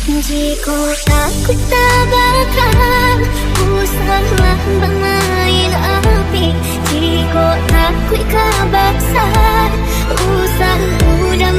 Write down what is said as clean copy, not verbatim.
Jika takut tak bakal usahlah bermain api. Jika takut kabaksa usah udah